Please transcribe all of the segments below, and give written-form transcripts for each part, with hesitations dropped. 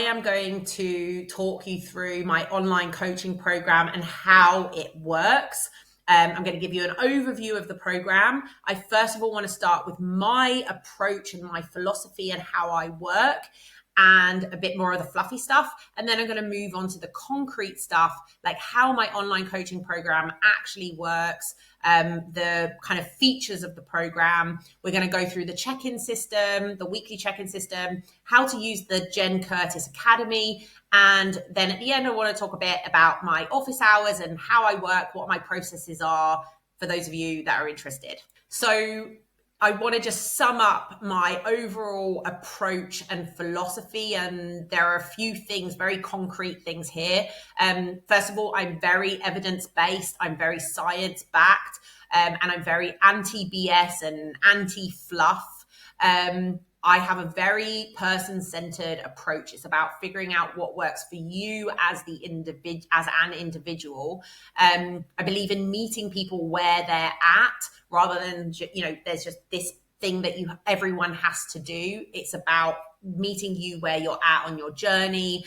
I am going to talk you through my online coaching program and how it works. I'm going to give you an overview of the program. I first of all want to start with my approach and my philosophy and how I work, and a bit more of the fluffy stuff. And then I'm going to move on to the concrete stuff, like how my online coaching program actually works, the kind of features of the program. We're going to go through the check-in system, the weekly check-in system, how to use the Jen Curtis Academy. And then at the end, I want to talk a bit about my office hours and how I work, what my processes are for those of you that are interested. So I want to just sum up my overall approach and philosophy. And there are a few things, very concrete things here. First of all, I'm very evidence-based. I'm very science-backed, and I'm very anti-BS and anti-fluff. I have a very person-centered approach. It's about figuring out what works for you as an individual. I believe in meeting people where they're at, rather than there's just this thing that everyone has to do. It's about meeting you where you're at on your journey,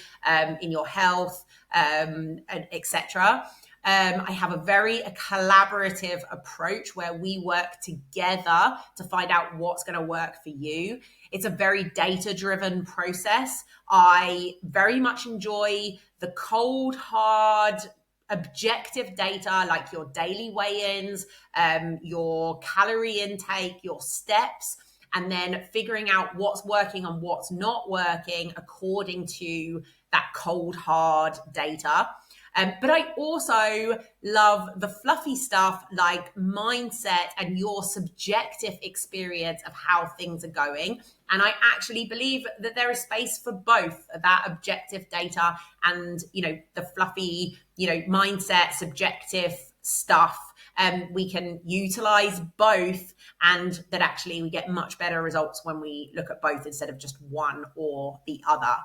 in your health, and etc. I have a very collaborative approach where we work together to find out what's going to work for you. It's a very data-driven process. I very much enjoy the cold, hard, objective data, like your daily weigh-ins, your calorie intake, your steps, and then figuring out what's working and what's not working according to that cold, hard data. But I also love the fluffy stuff like mindset and your subjective experience of how things are going. And I actually believe that there is space for both that objective data and, the fluffy, mindset, subjective stuff. We can utilize both, and that actually we get much better results when we look at both instead of just one or the other.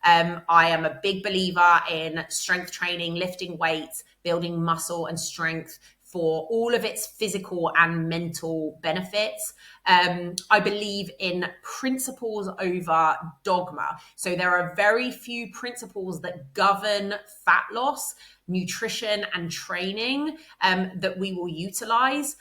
I am a big believer in strength training, lifting weights, building muscle and strength for all of its physical and mental benefits. I believe in principles over dogma. So there are very few principles that govern fat loss, nutrition, and training that we will utilize.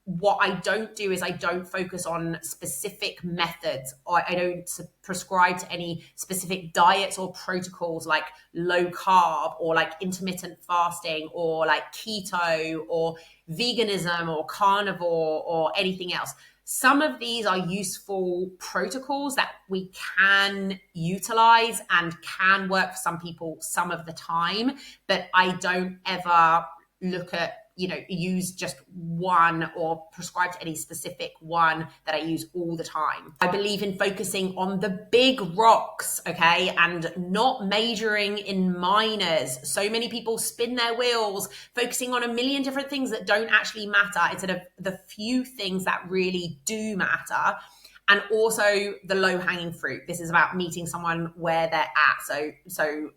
What I don't do is I don't focus on specific methods, or I don't prescribe to any specific diets or protocols like low carb or like intermittent fasting or like keto or veganism or carnivore or anything else. Some of these are useful protocols that we can utilize and can work for some people some of the time, but I don't ever look at use just one or prescribe to any specific one that I use all the time. I believe in focusing on the big rocks, okay, and not majoring in minors. So many people spin their wheels focusing on a million different things that don't actually matter instead of the few things that really do matter. And also the low-hanging fruit. This is about meeting someone where they're at. So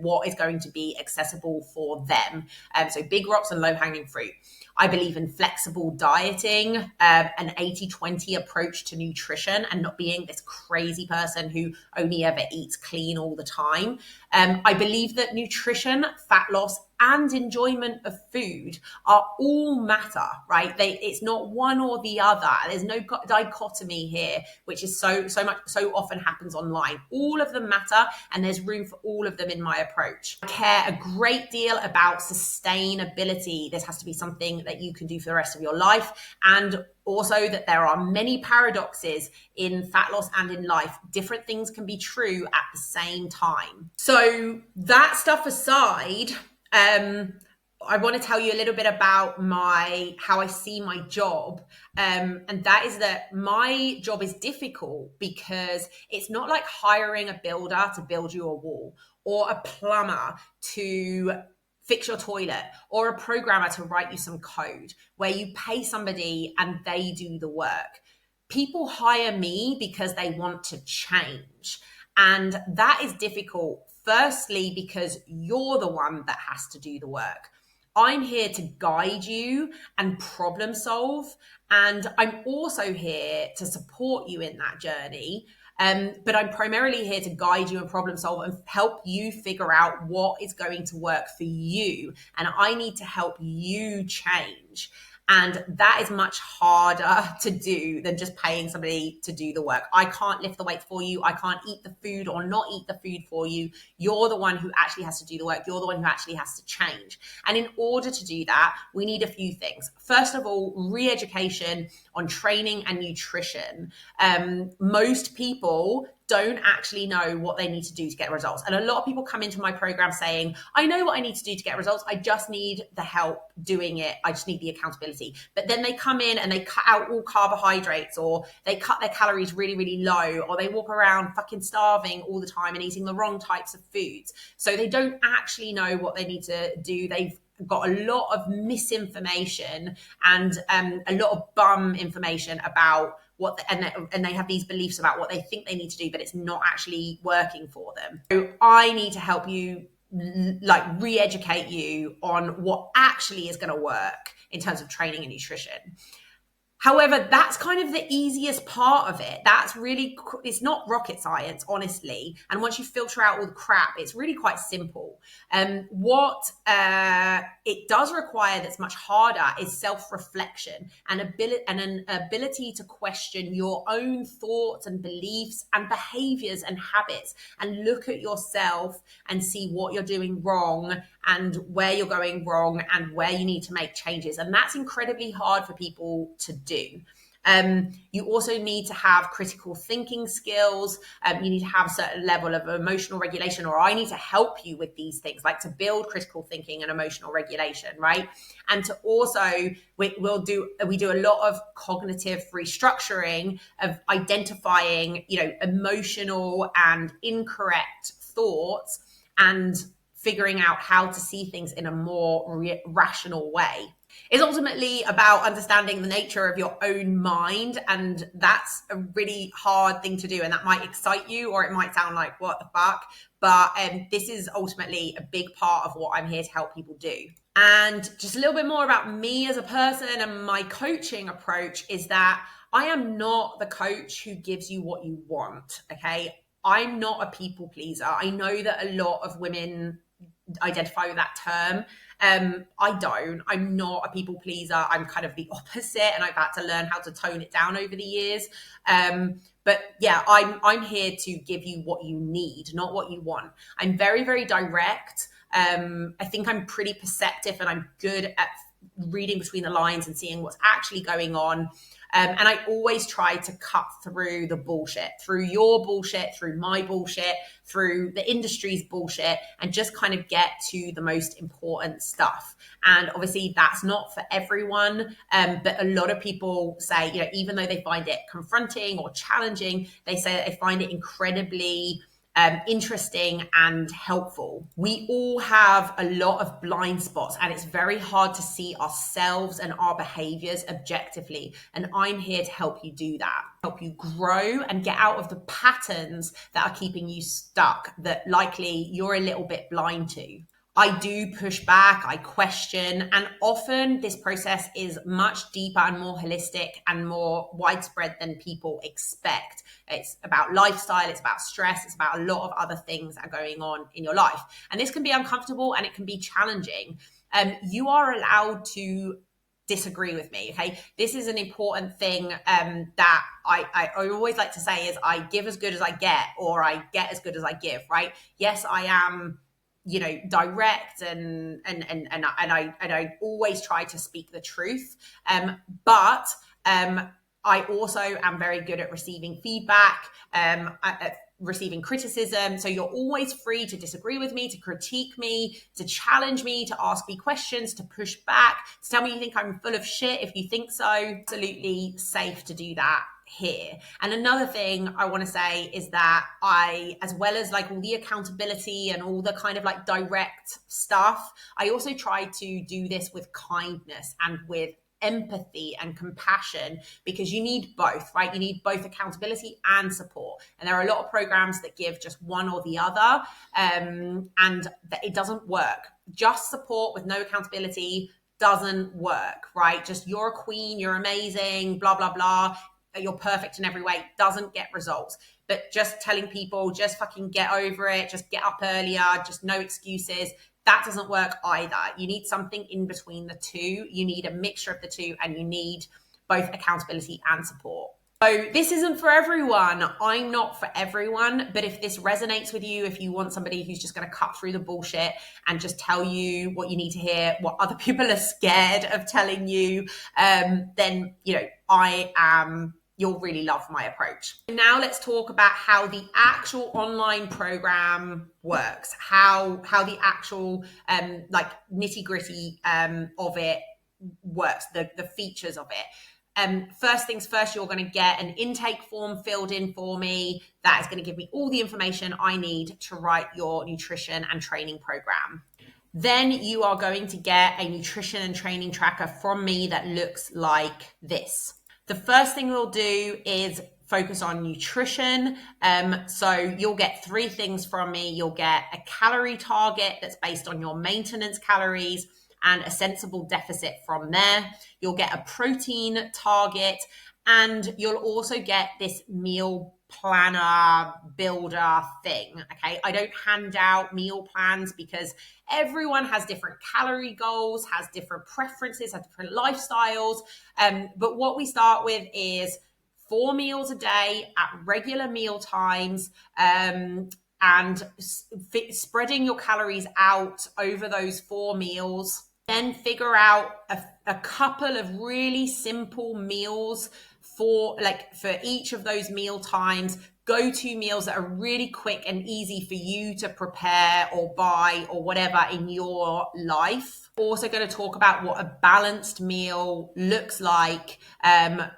what is going to be accessible for them. So big rocks and low-hanging fruit. I believe in flexible dieting, an 80-20 approach to nutrition, and not being this crazy person who only ever eats clean all the time. I believe that nutrition, fat loss, and enjoyment of food are all matter, right? It's not one or the other. There's no dichotomy here, which is so often happens online. All of them matter, and there's room for all of them in my approach. I care a great deal about sustainability. This has to be something that you can do for the rest of your life, and also that there are many paradoxes in fat loss and in life. Different things can be true at the same time. So that stuff aside, I want to tell you a little bit about how I see my job. And that is that my job is difficult because it's not like hiring a builder to build you a wall, or a plumber to fix your toilet, or a programmer to write you some code, where you pay somebody and they do the work. People hire me because they want to change. And that is difficult. Firstly, because you're the one that has to do the work. I'm here to guide you and problem solve. And I'm also here to support you in that journey. But I'm primarily here to guide you and problem solve and help you figure out what is going to work for you. And I need to help you change. And that is much harder to do than just paying somebody to do the work. I can't lift the weights for you. I can't eat the food or not eat the food for you. You're the one who actually has to do the work. You're the one who actually has to change. And in order to do that, we need a few things. First of all, re-education on training and nutrition. Most people don't actually know what they need to do to get results. And a lot of people come into my program saying, I know what I need to do to get results. I just need the help doing it. I just need the accountability. But then they come in and they cut out all carbohydrates, or they cut their calories really, really low, or they walk around fucking starving all the time and eating the wrong types of foods. So they don't actually know what they need to do. They've got a lot of misinformation and a lot of bum information about and they have these beliefs about what they think they need to do, but it's not actually working for them. So I need to help you, like, re-educate you on what actually is going to work in terms of training and nutrition. However, that's kind of the easiest part of it. That's really, it's not rocket science, honestly. And once you filter out all the crap, it's really quite simple. What it does require that's much harder is self-reflection and an ability to question your own thoughts and beliefs and behaviors and habits, and look at yourself and see what you're doing wrong and where you're going wrong and where you need to make changes. And that's incredibly hard for people to do. You also need to have critical thinking skills. You need to have a certain level of emotional regulation, or I need to help you with these things, like to build critical thinking and emotional regulation, right? And to also, we do a lot of cognitive restructuring of identifying, emotional and incorrect thoughts and figuring out how to see things in a more rational way. It's ultimately about understanding the nature of your own mind, and that's a really hard thing to do, and that might excite you, or it might sound like, what the fuck? But this is ultimately a big part of what I'm here to help people do. And just a little bit more about me as a person and my coaching approach is that I am not the coach who gives you what you want, okay? I'm not a people pleaser. I know that a lot of women identify with that term. I don't. I'm not a people pleaser. I'm kind of the opposite, and I've had to learn how to tone it down over the years. But yeah, I'm here to give you what you need, not what you want. I'm very, very direct. I think I'm pretty perceptive, and I'm good at reading between the lines and seeing what's actually going on. And I always try to cut through the bullshit, through your bullshit, through my bullshit, through the industry's bullshit, and just kind of get to the most important stuff. And obviously that's not for everyone. But a lot of people say, even though they find it confronting or challenging, they say that they find it incredibly interesting and helpful. We all have a lot of blind spots, and it's very hard to see ourselves and our behaviors objectively. And I'm here to help you do that, help you grow and get out of the patterns that are keeping you stuck, that likely you're a little bit blind to. I do push back, I question, and often this process is much deeper and more holistic and more widespread than people expect. It's about lifestyle, it's about stress, it's about a lot of other things that are going on in your life. And this can be uncomfortable and it can be challenging. You are allowed to disagree with me, okay? This is an important thing that I always like to say is I give as good as I get, or I get as good as I give, right? Yes, I am direct and I always try to speak the truth. But I also am very good at receiving feedback, at receiving criticism. So you're always free to disagree with me, to critique me, to challenge me, to ask me questions, to push back, to tell me you think I'm full of shit if you think so. Absolutely safe to do that here. And another thing I want to say is that I, as well as like all the accountability and all the kind of like direct stuff, I also try to do this with kindness and with empathy and compassion, because you need both, right? You need both accountability and support. And there are a lot of programs that give just one or the other, and that it doesn't work. Just support with no accountability doesn't work, right? Just you're a queen, you're amazing, blah, blah, blah. You're perfect in every way, doesn't get results. but just telling people, just fucking get over it, just get up earlier, just no excuses, that doesn't work either. You need something in between the two. You need a mixture of the two, and you need both accountability and support. So this isn't for everyone. I'm not for everyone, but if this resonates with you, if you want somebody who's just going to cut through the bullshit and just tell you what you need to hear, what other people are scared of telling you, then, you'll really love my approach. Now let's talk about how the actual online program works, how the actual nitty gritty of it works, the features of it. First things first, you're going to get an intake form filled in for me. That is going to give me all the information I need to write your nutrition and training program. Then you are going to get a nutrition and training tracker from me that looks like this. The first thing we'll do is focus on nutrition. So you'll get 3 things from me. You'll get a calorie target that's based on your maintenance calories and a sensible deficit from there. You'll get a protein target, and you'll also get this meal planner builder thing. Okay, I don't hand out meal plans because everyone has different calorie goals, has different preferences, has different lifestyles. But what we start with is 4 meals a day at regular meal times, and spreading your calories out over those 4 meals. Then figure out a couple of really simple meals for each of those meal times. Go-to meals that are really quick and easy for you to prepare or buy or whatever in your life. Also going to talk about what a balanced meal looks like, and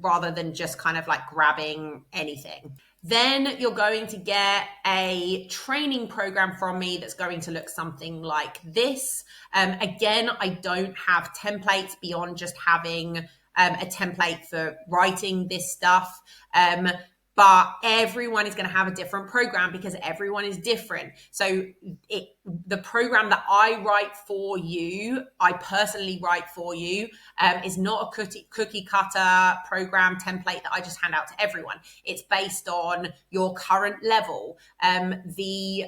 rather than just kind of like grabbing anything. Then you're going to get a training program from me that's going to look something like this. Again, I don't have templates beyond just having a template for writing this stuff. But everyone is going to have a different program because everyone is different. So the program that I write for you, I personally write for you, is not a cookie cutter program template that I just hand out to everyone. It's based on your current level, the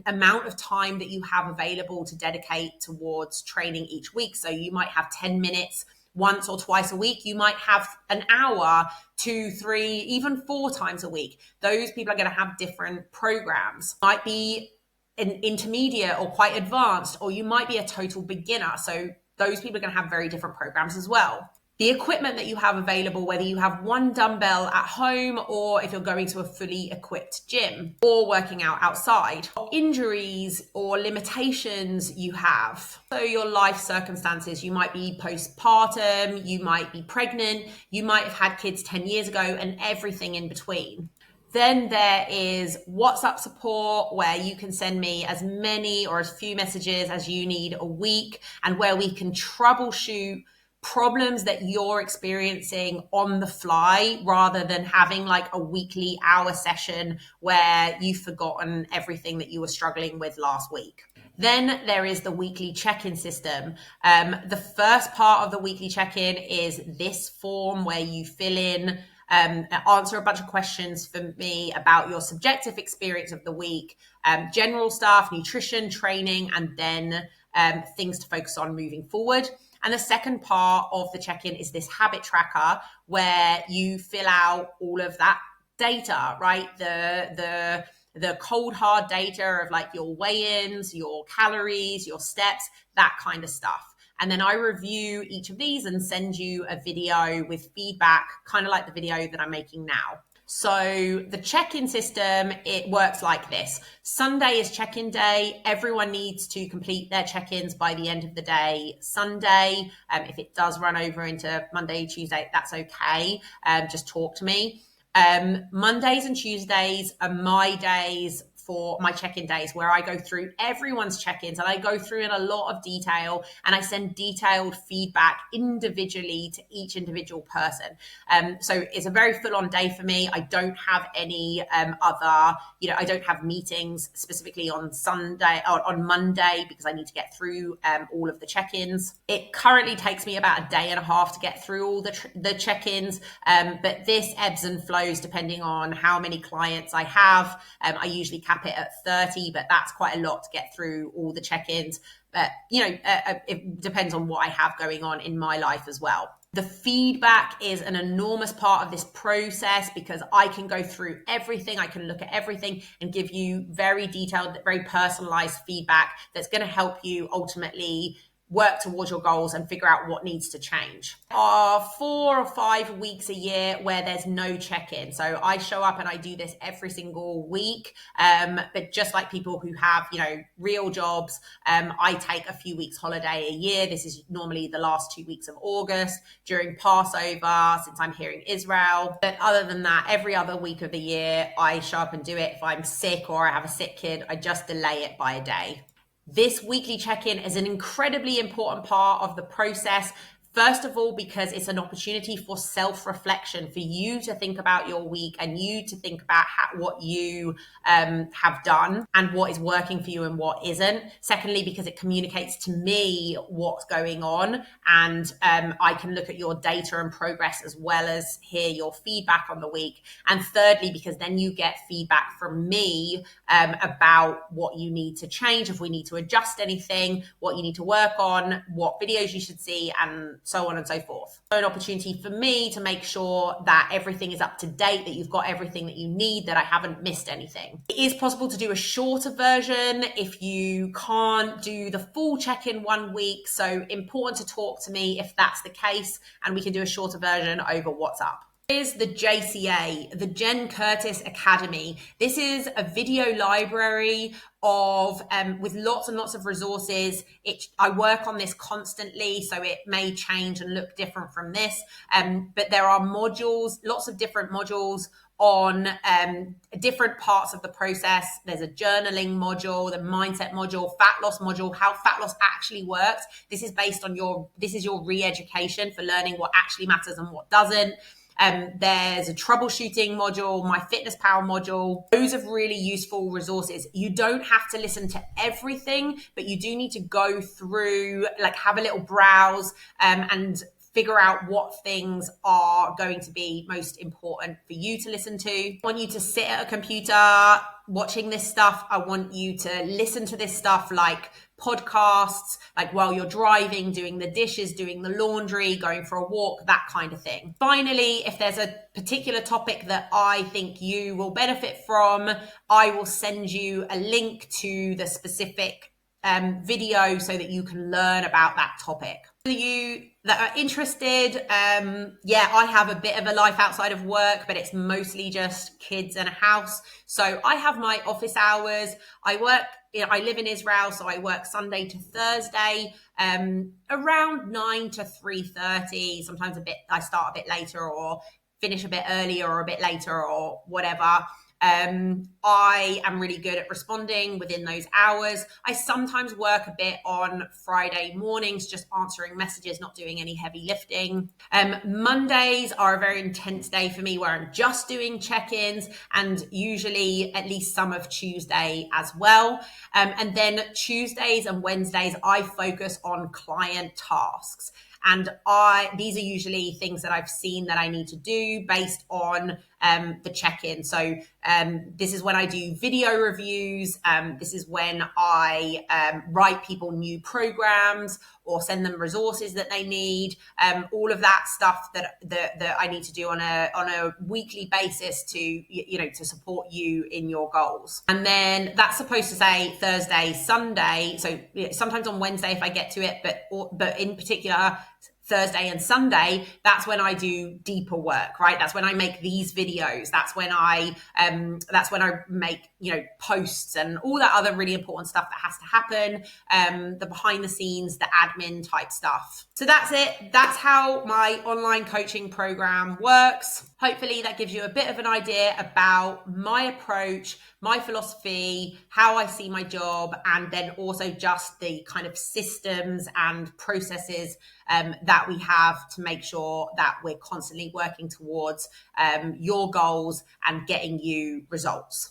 amount of time that you have available to dedicate towards training each week. So you might have 10 minutes once or twice a week. You might have an hour, 2, 3, even 4 times a week. Those people are going to have different programs. Might be an intermediate or quite advanced, or you might be a total beginner. So those people are going to have very different programs as well. The equipment that you have available, whether you have 1 dumbbell at home or if you're going to a fully equipped gym or working out outside, injuries or limitations you have. So your life circumstances, you might be postpartum, you might be pregnant, you might have had kids 10 years ago, and everything in between. Then there is WhatsApp support, where you can send me as many or as few messages as you need a week, and where we can troubleshoot problems that you're experiencing on the fly, rather than having like a weekly hour session where you've forgotten everything that you were struggling with last week. Then there is the weekly check-in system. The first part of the weekly check-in is this form where you fill in, answer a bunch of questions for me about your subjective experience of the week, general stuff, nutrition, training, and then things to focus on moving forward. And the second part of the check-in is this habit tracker, where you fill out all of that data, right? The cold hard data of like your weigh-ins, your calories, your steps, that kind of stuff. And then I review each of these and send you a video with feedback, kind of like the video that I'm making now. So the check-in system, it works like this. Sunday is check-in day. Everyone needs to complete their check-ins by the end of the day Sunday. If it does run over into Monday, Tuesday, that's okay. Just talk to me. Mondays and Tuesdays are my days for my check-in days, where I go through everyone's check-ins and I go through in a lot of detail, and I send detailed feedback individually to each individual person. So it's a very full-on day for me. I don't have any I don't have meetings specifically on Sunday or on Monday, because I need to get through all of the check-ins. It currently takes me about a day and a half to get through all the check-ins, but this ebbs and flows depending on how many clients I have. I usually cap it at 30, but that's quite a lot to get through all the check-ins. But it depends on what I have going on in my life as well. The feedback is an enormous part of this process, because I can go through everything. I can look at everything and give you very detailed, very personalized feedback that's going to help you ultimately work towards your goals and figure out what needs to change. There are 4 or 5 weeks a year where there's no check-in. So I show up and I do this every single week. But just like people who have, real jobs, I take a few weeks holiday a year. This is normally the last 2 weeks of August during Passover, since I'm here in Israel. But other than that, every other week of the year, I show up and do it. If I'm sick or I have a sick kid, I just delay it by a day. This weekly check-in is an incredibly important part of the process. First of all, because it's an opportunity for self-reflection, for you to think about your week and you to think about what you have done and what is working for you and what isn't. Secondly, because it communicates to me what's going on, and I can look at your data and progress as well as hear your feedback on the week. And thirdly, because then you get feedback from me about what you need to change, if we need to adjust anything, what you need to work on, what videos you should see, and so on and so forth. So an opportunity for me to make sure that everything is up to date, that you've got everything that you need, that I haven't missed anything. It is possible to do a shorter version if you can't do the full check-in 1 week. So important to talk to me if that's the case, and we can do a shorter version over WhatsApp. Is the JCA, the Jen Curtis Academy. This is a video library of with lots and lots of resources. I work on this constantly, so it may change and look different from this. But there are modules, lots of different modules on different parts of the process. There's a journaling module, the mindset module, fat loss module, how fat loss actually works. This is based on your re-education for learning what actually matters and what doesn't. There's a troubleshooting module, my fitness power module. Those are really useful resources. You don't have to listen to everything, but you do need to go through, have a little browse, and figure out what things are going to be most important for you to listen to. I want you to sit at a computer watching this stuff. I want you to listen to this stuff like podcasts, while you're driving, doing the dishes, doing the laundry, going for a walk, that kind of thing. Finally, if there's a particular topic that I think you will benefit from, I will send you a link to the specific video so that you can learn about that topic. For you that are interested, I have a bit of a life outside of work, but it's mostly just kids and a house. So I have my office hours. I live in Israel, so I work Sunday to Thursday, around 9 to 3:30. Sometimes I start a bit later or finish a bit earlier or a bit later or whatever. I am really good at responding within those hours. I sometimes work a bit on Friday mornings, just answering messages, not doing any heavy lifting. Mondays are a very intense day for me, where I'm just doing check-ins, and usually at least some of Tuesday as well. And then Tuesdays and Wednesdays, I focus on client tasks. And these are usually things that I've seen that I need to do based on the check-in. So this is when I do video reviews. This is when I write people new programs or send them resources that they need. All of that stuff that I need to do on a weekly basis to support you in your goals. And then that's supposed to say Thursday, Sunday. So sometimes on Wednesday if I get to it, but in particular Thursday and Sunday, that's when I do deeper work, right? That's when I make these videos. That's when I make, posts and all that other really important stuff that has to happen, the behind the scenes, the admin type stuff. So that's it. That's how my online coaching program works. Hopefully that gives you a bit of an idea about my approach, my philosophy, how I see my job, and then also just the kind of systems and processes that we have to make sure that we're constantly working towards your goals and getting you results.